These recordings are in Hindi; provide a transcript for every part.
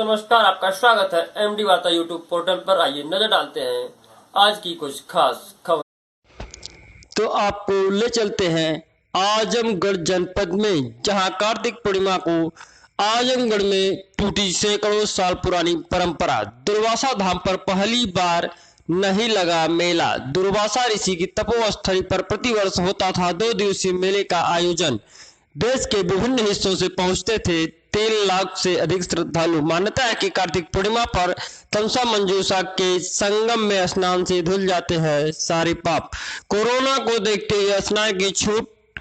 नमस्कार, आपका स्वागत है एमडी वार्ता यूट्यूब पोर्टल पर। आइए नजर डालते हैं आज की कुछ खास खबर। तो आपको ले चलते हैं आजमगढ़ जनपद में, जहां कार्तिक पूर्णिमा को आजमगढ़ में टूटी सैकड़ों साल पुरानी परंपरा। दुर्वासा धाम पर पहली बार नहीं लगा मेला। दुर्वासा ऋषि की तपोस्थली पर प्रतिवर्ष होता था 2 दिवसीय मेले का आयोजन। देश के विभिन्न हिस्सों से पहुंचते थे 3 लाख से अधिक श्रद्धालु। मान्यता है कि कार्तिक पूर्णिमा पर तमसा मंजूषा के संगम में स्नान से धुल जाते हैं सारे पाप। कोरोना को देखते हुए स्नान की छूट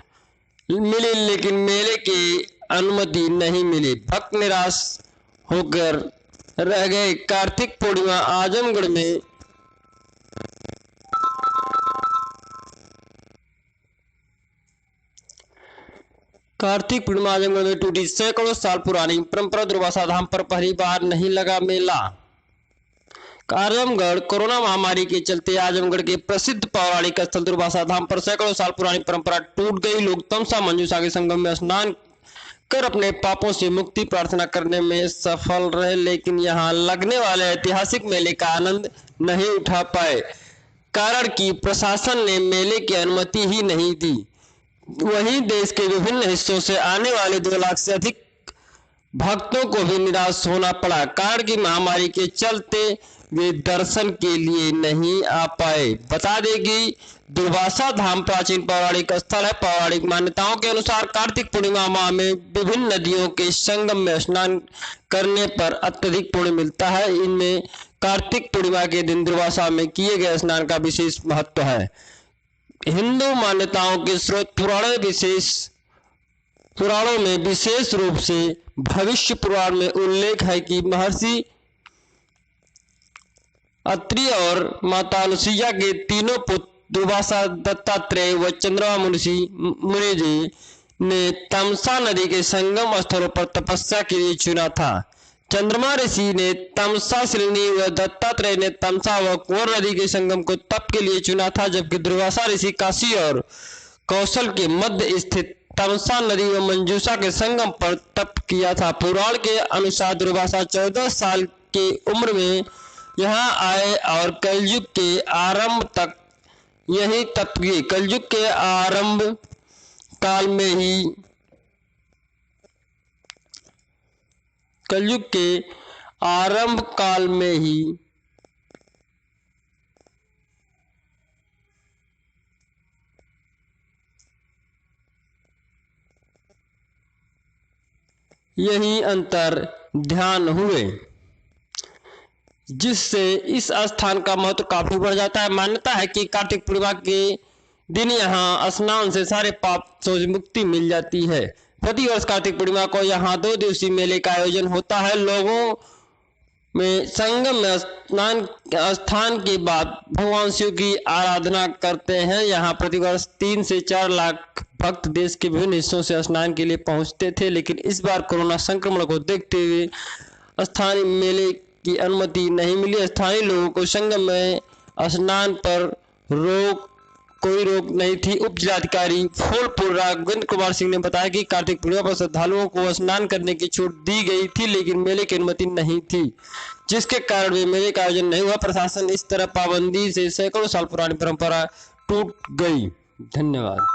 मिली, लेकिन मेले की अनुमति नहीं मिली। भक्त निराश होकर रह गए। कार्तिक पूर्णिमा आजमगढ़ में कार्तिक पूर्णिमा आजमगढ़ में टूटी सैकड़ों साल पुरानी परंपरा। दुर्वासा धाम पर पहली बार नहीं लगा मेला। आजमगढ़ कोरोना महामारी के चलते आजमगढ़ के प्रसिद्ध पौराणिक स्थल दुर्वासा धाम पर सैकड़ों साल पुरानी परंपरा टूट गई। लोग तमसा मंजूषा के संगम में स्नान कर अपने पापों से मुक्ति प्रार्थना करने में सफल रहे, लेकिन यहाँ लगने वाले ऐतिहासिक मेले का आनंद नहीं उठा पाए, कारण कि प्रशासन ने मेले की अनुमति ही नहीं दी। वहीं देश के विभिन्न हिस्सों से आने वाले 2 लाख से अधिक भक्तों को भी निराश होना पड़ा, कारण की महामारी के चलते वे दर्शन के लिए नहीं आ पाए। बता दें कि दुर्वासा धाम प्राचीन पौराणिक स्थल है। पौराणिक मान्यताओं के अनुसार कार्तिक पूर्णिमा माह में विभिन्न नदियों के संगम में स्नान करने पर अत्यधिक पुण्य मिलता है। इनमें कार्तिक पूर्णिमा के दिन दुर्वासा में किए गए स्नान का विशेष महत्व है। हिंदू मान्यताओं के स्रोत पुराणों में विशेष रूप से भविष्य पुराण में उल्लेख है कि महर्षि अत्रि और माता अनुसुईया के तीनों पुत्र दुर्वासा, दत्तात्रेय व चंद्रमा मुनि जी ने तमसा नदी के संगम स्थलों पर तपस्या के लिए चुना था। चंद्रमा ऋषि ने तमसा शिल्नी व दत्तात्रेय ने तमसा व कुंवर नदी के संगम को तप के लिए चुना था, जबकि दुर्वासा ऋषि काशी और कौशल के मध्य स्थित तमसा नदी व मंजूषा के संगम पर तप किया था। पुराण के अनुसार दुर्वासा 14 साल की उम्र में यहाँ आए और कलयुग के आरंभ तक यही तप किए। कलयुग के आरंभ काल में ही यही अंतर ध्यान हुए, जिससे इस स्थान का महत्व काफी बढ़ जाता है। मान्यता है कि कार्तिक पूर्णिमा के दिन यहाँ स्नान से सारे पाप से मुक्ति मिल जाती है। प्रतिवर्ष कार्तिक पूर्णिमा को यहाँ 2 दिवसीय मेले का आयोजन होता है। लोगों में संगम में स्थान के बाद भगवान शिव की आराधना करते हैं। यहाँ प्रतिवर्ष 3 से 4 लाख भक्त देश के विभिन्न हिस्सों से स्नान के लिए पहुंचते थे, लेकिन इस बार कोरोना संक्रमण को देखते हुए स्थानीय मेले की अनुमति नहीं मिली। स्थानीय लोगों को संगम में स्नान पर कोई रोक नहीं थी। उप जिलाधिकारी फूलपुर राघवेंद्र कुमार सिंह ने बताया कि कार्तिक पूर्णिमा पर श्रद्धालुओं को स्नान करने की छूट दी गई थी, लेकिन मेले की अनुमति नहीं थी, जिसके कारण वे मेले का आयोजन नहीं हुआ। प्रशासन इस तरह पाबंदी से सैकड़ों साल पुरानी परंपरा टूट गई। धन्यवाद।